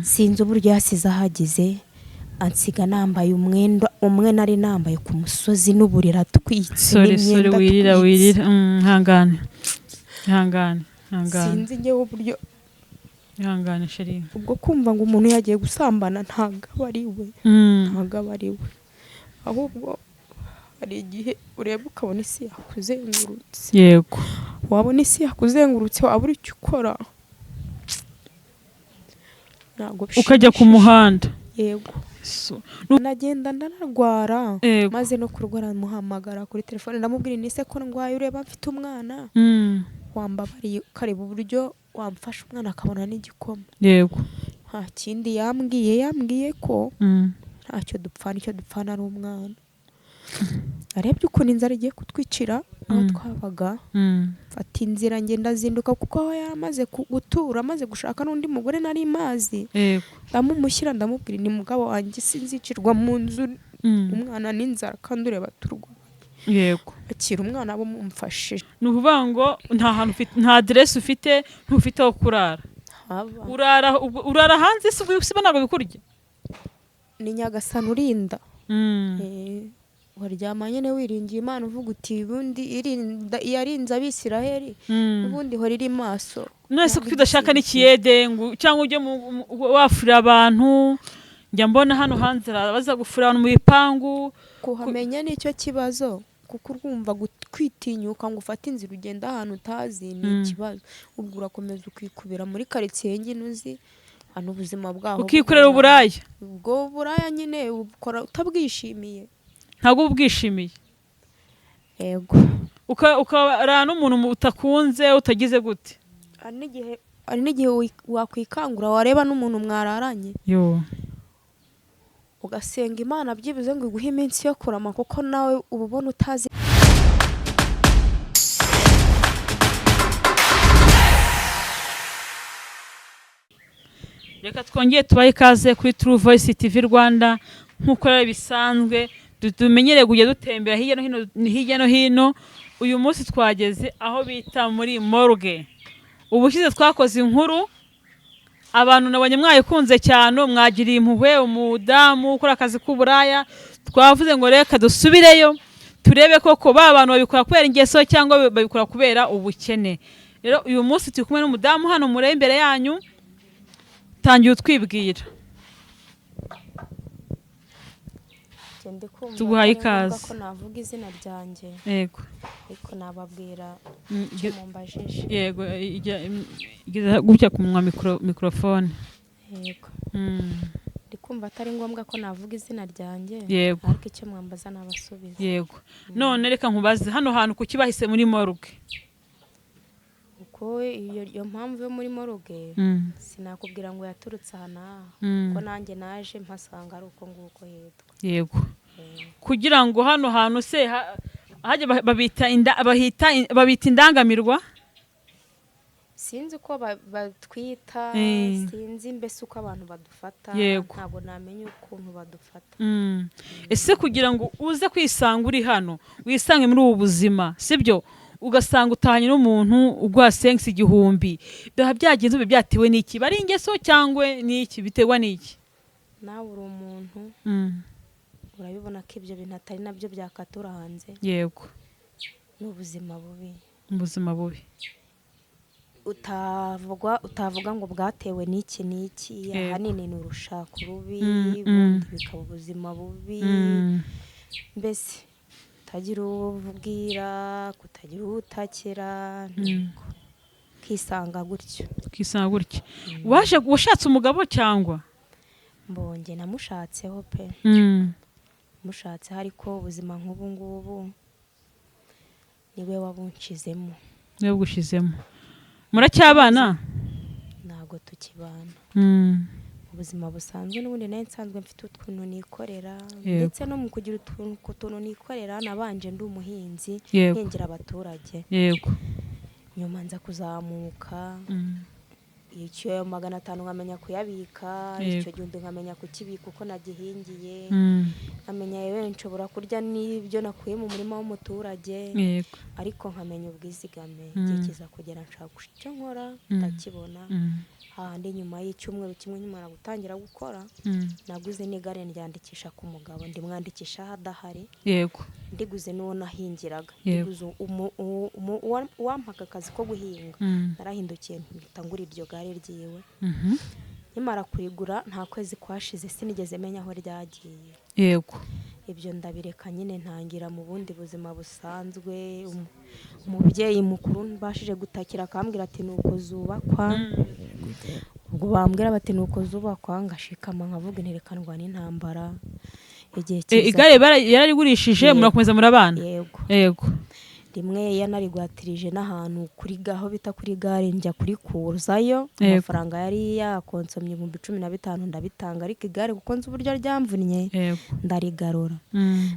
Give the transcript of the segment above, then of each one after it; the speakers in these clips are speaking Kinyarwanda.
sinzi uburyo yasize ahagize ansiga nambaye umwe nari nambaye ku musozi n'uburira twitse n'imyenda wirira hangane sinzi ngewe uburyo hangane sheri ubwo kumva ngo umuntu yagiye gusambana ntago ari we ahubwo hari igihe ureba ukabona isi yakuzengurutse yego wabona isi yakuzengurutse wabura icyo ukora ukajya ku muhanda yego nagenda ndanarwara maze no kurwara muhamagara kuri telefone ndamubwira ni se ko ndwaye ureba mfite umwana wambabariye ukareba uburyo wamfasha umwana akabona n'igikoma yego nta kindi yambwiye ko ntacyo dupfana ari umwana arebye ukuntu inzara igiye kutwicira aho twabaga mfata inzira ngenda zinduka kuko aho yaramaze gutura amaze gushaka n'undi mugore nari mazi ndamumushyira ndamubwira ni mugabo wanjye sinzicirwa mu nzu umwana n'inzara kandi ureba turwa yego akira umwana abo mumfashije nuvuga ngo nta hantu ufite nta adresse ufite ntufite aho kurara urara hanze siba ntabwo bikurya ni Nyagasani urinda waryama nyene wiringiye Imana uvuga uti bundi irinda yarinze abisiraheli ubundi hori iri maso nese kudashaka n'ikiyede ngo cyangwa uje wafura abantu njya mbona hano hanze baza gufura abantu mu bipangu kuhamenya nicyo kibazo kuko urumva kwitinyuka ngo ufate inzira ugenda ahantu utazi ni ikibazo ubwo urakomeza ukikubira muri quartier nginuzi hano ubuzima bwaho ukikorera uburaya ubwo buraya nyine ukora utabwishimiye ntago ubwishimiye yego ukara n'umuntu utakunze utagize gute ari n'igihe wakwikangura wareba n'umuntu mwararanye ugasenga Imana byibuze ngo iguhe iminsi yo kurama kuko nawe ububona utazi reka twongeye tubaye ikaze kuri True Voice TV Rwanda nkuko rero bisanzwe tumenyereye kujya dutembera hirya no hino uyu munsi twageze aho bita muri morgue ubushize twakoze inkuru abantu nabonye mwayikunze cyane mwagiriye impuhwe umudamu ukora akazi k'uburaya twavuze ngo reka dusubireyo turebe koko abantu babikora kubera ingeso cyangwa babikora kubera ubukene rero uyu munsi turi kumwe n'umudamu hano mure imbere yanyu tangiye utwibwira tuguhaye ikaze ko navuga izina ryanjye yego ariko nababwira icyo mumbajije yego igeza gutya ku munwa microphone yego ndikumva atari ngombwa ko navuga izina ryanjye yego ariko icyo mwambaza nabasubiza yego none reka nkubaze hano hantu kuki bahise muri morgue uko iyo mpamvu yo muri morgue sinakubwira ngo yaturutse hana ko nanjye naje mpasanga ari uko nguko yitwa yego kugira ngo hano hantu se haje babita indangamirwa sinzi ko batwita sinzi mbese uko abantu badufata ntabwo namenye ukuntu badufata ese kugira ngo uze kwisanga uri hano wisange muri ubu buzima sibyo ugasanga utahanye n'umuntu ugwa 5,000 biha byagenze byatewe n'iki bari ingeso cyangwa n'iki bitewa n'iki nawe uri umuntu urabibona ko ibyo bintu atari nabyo byakatura hanze yego n'ubuzima bubi utavuga ngo bwatewe n'iki ahanini ni urushako rubi ubundi bikaba ubuzima bubi mbese kutagira ubwira kutagira utakira kisanga gutyo washatse umugabo cyangwa mbonge namushatseho pe mushatse ariko ubuzima nk'ubu ngubu niwe wabuncizemo muracyabana ntago tukibana ubuzima busanzwe n'ubundi nayo nsanzwe mfite utuntu nikorera ndetse no mu kugira utuntu nikorera nabanje ndi umuhinzi nkingira abaturage yego nyuma nza kuzamuka icyo 500 nkamenya kuyabika, icyo gihumbi nkamenya kukibika uko nagihingiye, nkamenya yewe nshobora kurya n'ibyo nakuye mu murima w'umuturage, ariko nkamenya ubwizigame. Igihe kiza kugera nshaka icyo nkora ndakibona. Handi nyuma y'icyumweru kimwe nyuma gutangira gukora, naguze n'igare ryandikisha ku mugabo, ndimwandikisha hadahari. Yego. Ndiguze n'uwo nahingiraga, ndiguze uwampaga akazi ko guhinga. Narahindukiye mpita ngura iryo gare ryiwe. Nimara kurigura nta kwezi kwashize sinigeze menya aho ryagiye. Yego. Ibyo ndabireka nyine ntangira mu bundi buzima busanzwe. Umubyeyi mukuru mbashije gutakira akambwira ati nuko zubakwa. Ubwo bambwira bati nuko zubakwa ngashikama nkavuga ntirekanwa n'intambara. Igihe kiza igare yararigurishije murakomeza murabana. Yego. Rimwe yanarigwatirije n'ahantu kuri gaho bita kuri gare njya kuri kuzayo. Amafaranga yari yakonsomye 15,000 ndabitanga, ariko igare kuko nzi uburyo ryamvunnye ndarigarura.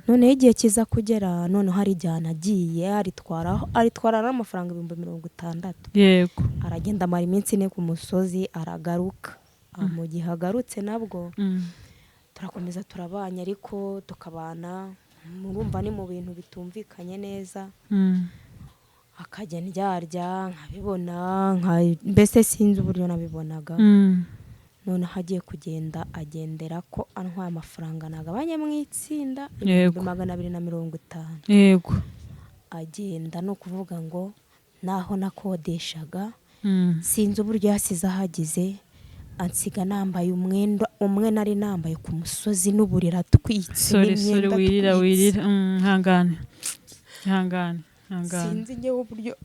None igihe kiza kugera, none hari jyana agiye aritwara n'amafaranga 60,000. Yego. Aragenda amara iminsi 4 ku musozi aragaruka. Mu gihe agarutse nabwo turakomeza turabanya, ariko tukabana murumva ni mu bintu bitumvikanye neza. Akajya ndyarya nkabibona, mbese sinzi uburyo nabibonaga. None hagiye kugenda agendera ko antwaye amafaranga nagabanye mu itsinda 250. Yego. Agenda no kuvuga ngo naho nakodeshaga sinzi uburyo yasize ahagize, ansiga nambaye umwe nari nambaye ku musozi n'uburira twitse n'imyenda. Wirira hangane sinzi ngewe uburyo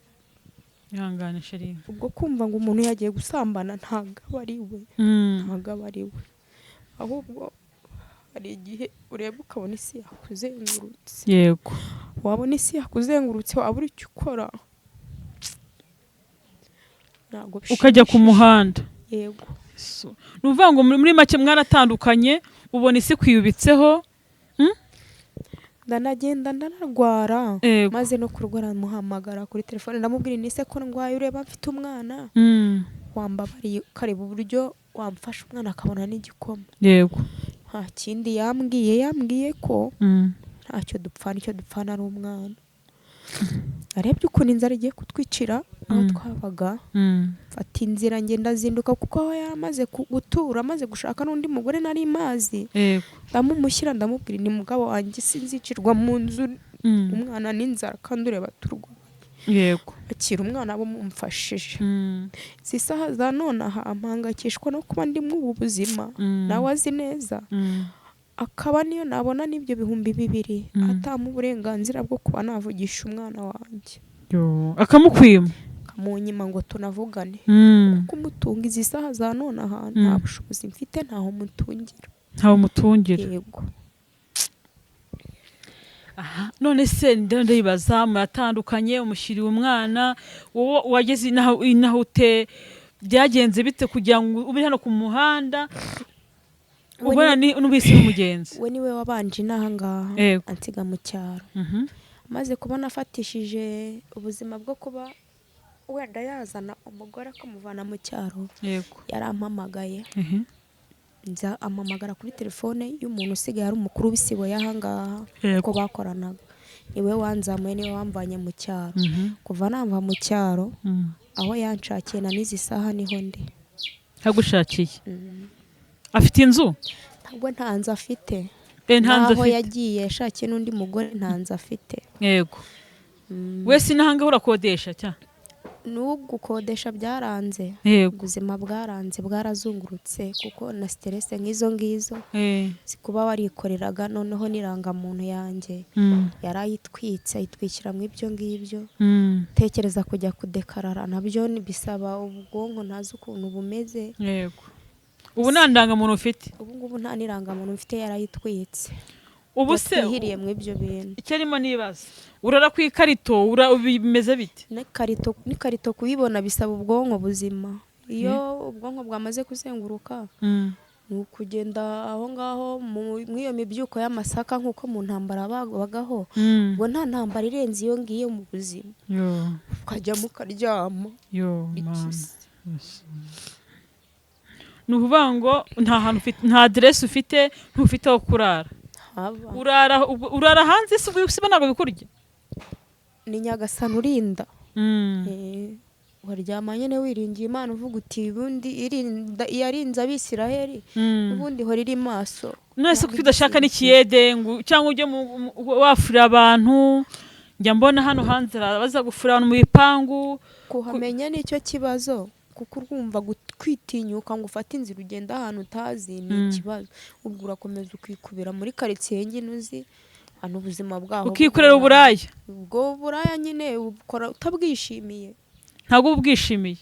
hangane sheri. Ubwo kumva ngo umuntu yagiye gusambana ntago ari we, ahubwo hari igihe ureba ukabona isi yakuzengurutse. Yego. Wabona isi yakuzengurutse wabura icyo ukora, ukajya ku muhanda. Yego. Nuvuga ngo muri make mwaratandukanye, ubona isi kwiyubitseho. Ndanagenda ndanarwara, maze no kurwara muhamagara kuri telefone ndamubwira nise ko ndwaye, ureba mfite umwana wambabariye ukareba uburyo wamfasha umwana akabona n'igikoma. Yego. Nta kindi yambwiye ko ntacyo dupfana, icyo dupfana ari umwana. Arebye ukuntu inzara igiye kutwicira aho twabaga, mfata inzira ngenda zinduka kuko aho yamaze gutura, amaze gushaka n'undi mugore nari mazi. Ndamumushyira ndamubwira ni mugabo wanjye sinzicirwa mu nzu umwana n'inzara kandi ureba turwa. Yego. Akira umwana abo mumfashije. Sisaha za none ampangakishwa no kuba ndi mu buzima, nawe azi neza. Akaba niyo nabona n'ibyo 2,000 atamu uburenganzira bwo kuba navugisha umwana wanjye. Akamukwima kamunyima ngo tunavugane. Kumutunga izi saha za none ahantu nta bushobozi mfite, ntaho mutungira. Yego. None se ndibaza muratandukanye, umushyiriye umwana, wowe wageze inaho ute, byagenze bite kugira ngo ube hano ku muhanda ubona n'ubisi n'umugenzi? We niwe wabanje inahangaha ansiga mu cyaro. Maze kubona afatishije ubuzima bwo kuba wenda yazana umugore akamuvana mu cyaro, yarampamagaye. Nza amamagara kuri telefone y'umuntu usigaye ari umukuru w'isibo y'ahangaha ko bakoranaga. Niwe wanzamuye, niwe wamvanye mu cyaro. Kuva namba mu cyaro aho yanshakiye na n'izi saha niho ndi. Hagushakiye? Afite inzu? Ntabwo nta nzu afite. Naho yagiye yashakiye n'undi mugore nta nzu afite. Yego. Wese nahanga urakodesha cya? N'ugukodesha byaranze. Ubuzima bwaranze, bwarazungurutse kuko na stress nk'izo ngizo. Sikuba warikoreraga, noneho nirangamuntu yanjye yarayitwitse, ayitwikira mu ibyo ngibyo. Tekereza kujya kudekarara nabyo bisaba ubwonko ntazi ukuntu bumeze. Yego. Ubu nandanga muntu ufite? Ubu ngubu nta nirangamuntu mfite, yarayitwitse. Ubu se uhiriye mu ibyo bintu. Icyarimo nibaza, urara ku ikarito, bimeze bite? N'ikarito kuyibona bisaba ubwonko buzima. Iyo ubwonko bwamaze kuzenguruka ni ukugenda aho ngaho mw'iyo mibyuko y'amasaka nk'uko mu ntambara bagaho. Ngo nta ntambara irenze iyo ngiyo mu buzima. Ukajya mukaryama. ni ukuvuga ngo nta hantu ufite, nta aderesi ufite, ntufite aho kurara. Urara hanze se usiba ntabwo bikurya. Ni Nyagasani urinda. Waryama nyine wiringiye Imana uvuga uti ubundi yarinze Abisiraheli ubundi hora iri maso. Nese kuko udashaka n'ikiyede cyangwa ujye wafurira abantu. Njya mbona hano hanze baza gufura abantu mu bipangu. Kuhamenya nicyo kibazo kuko urumva kwitinyuka ngo ufate inzira ugenda ahantu utazi ni ikibazo. Ubwo urakomeza ukikubira muri quartier nyine uzi hano ubuzima bwaho. Ukikorera uburaya. Ubwo buraya nyine ukora utabwishimiye. Ntabwo ubwishimiye.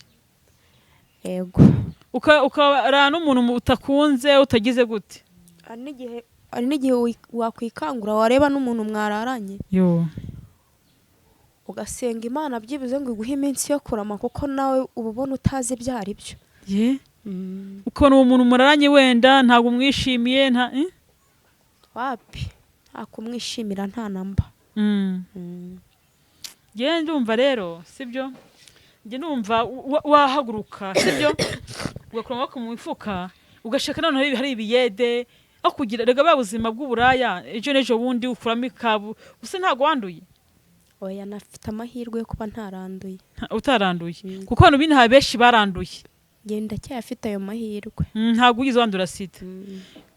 Yego. Ukarana n'umuntu utakunze utagize gute. Ari n'igihe wakwikangura wareba n'umuntu mwararanye. Yo. Ugasenga Imana byibuze ngo iguhe iminsi yo kurama kuko nawe ububona utazi byari byo. Ukona umuntu muraranye wenda ntabwo umwishimiye wapi akumwishimira nta namba. Nge ndumva rero sibyo. Nge numva wahaguruka sibyo ugakora amaboko mu mifuka ugashaka noneho hari ibiyede aho kugira rega babuzima bw'uburaya ejo nejo bundi ukuramo ikabu gusa ntago wanduye. Oya nafite amahirwe yo kuba ntaranduye. Utaranduye kuko hano bindi benshi baranduye. Genda cyafite ayo mahirwe. Ntago ugize wandura sida.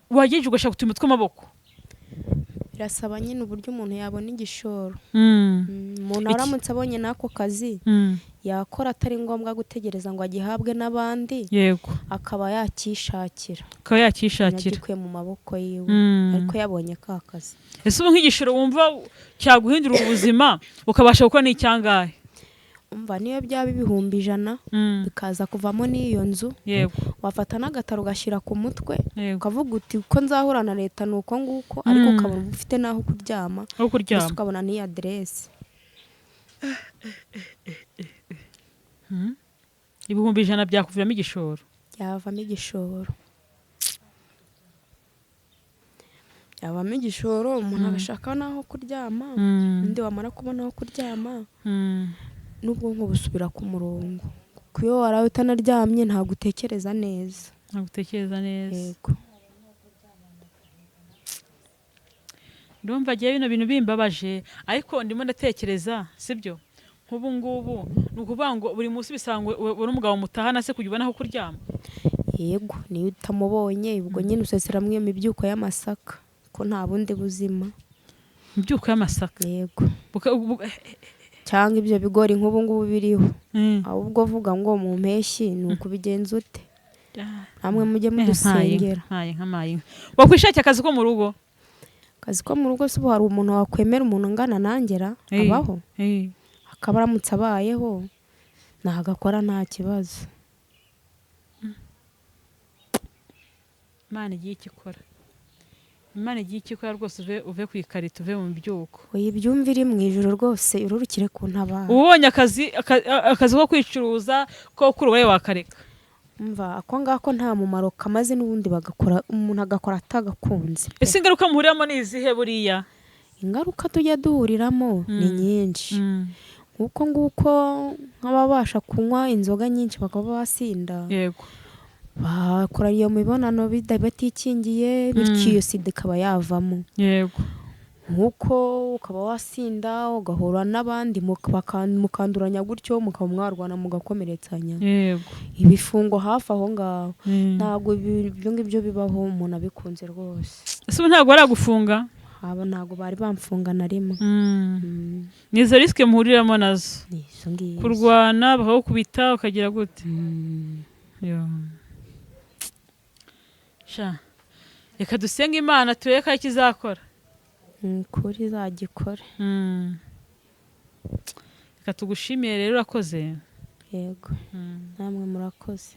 Wageje ugashaka utumwe tw'amaboko. Birasaba nyine uburyo umuntu yabona igishoro. Umuntu aramutse abonye nako kazi yakora atari ngombwa gutegereza ngo agihabwe n'abandi. Yego. Akaba yakishakira. Yakishakira mu maboko yiwe. Ariko yabonye ka kazi. Ese ubu nk'igishoro wumva cyaguhindura ubuzima ukabasha gukora n'icyangahe? Umva niyo byaba ibihumbi 100 bikaza kuvamo n'iyo nzu. Yego. Wafata n'agataro gashira ku mutwe ukavuga uti uko nzahura na leta nuko nguko ariko ukabona ufite naho kuryama. Ukabona ni address. Ibihumbi 100 byakuviramo igishoro. Yavamo igishoro. Yavamo igishoro umuntu agashaka naho kuryama. Ndi wamara kubona aho kuryama. N'ubwonko busubira ku murongo. Kuyo warawe utanaryamye nta gutekereza neza. Yego. Ndumva agiye bino bintu bimbabaje ariko ndimo ndatekereza sibyo nk'ubu ngubu nukuvuga ngo buri munsi bisangwe uri umugabo mutahana se kujya aho kuryama. Yego niyo utamubonye ubwo nyine useseramwe imibyuko y'amasaka ko nta bundi buzima. Imibyuko y'amasaka. Yego. Cyangwa ibyo bigori nk'ubu ngubu biriho. Ahubwo vuga ngo mu mpeshyi nuko bigenza ute. Namwe mujye mudusengera. Wakwishakira akazi ko mu rugo. Akazi ko mu rugo se hari umuntu wakwemera umuntu ngana nangera abaho. Akaba aramutse abayeho nagakora nta kibazo. Imana igiye ikikora. Imana igiye ikikora rwose uve ku ikarito uve mu byuko. Uyibyumvire mu ijoro rwose ururukire ku ntabara. Ubonye akazi ko kwicuruza ko kuri wowe wakareka. Umva ako ngako nta mumaro kamaze n'ubundi bagakora umuntu agakora atagakunze. Ese ingaruka muhuriramo ni izihe buriya? Ingaruka tujya duhuriramo ni nyinshi. Nguko nk'ababasha kunywa inzoga nyinshi bakaba basinda. Yego. Bakora iyo mibonano batikingiye bityo iyo sida ikaba yavamo. Yego. Nkuko ukaba wasinda ugahura n'abandi mukanduranya gutyo mukamwarwana mugakomeretsanya. Yego. Ibifungo hafi aho ngaho. Ntago ibyo ngibyo bibaho umuntu abikunze rwose. Ese ntago baragufunga? Aba ntago bari bamfunga na rimwe. Nizo riske muhuriramo nazo. Nizo ngizo. Kurwana bakagukubita ukagira gute? Yo. Sha. Reka dusenga Imana tureka ikizakora. Kuri zagikore. Reka tugushimiye rero urakoze. Yego. Namwe murakoze.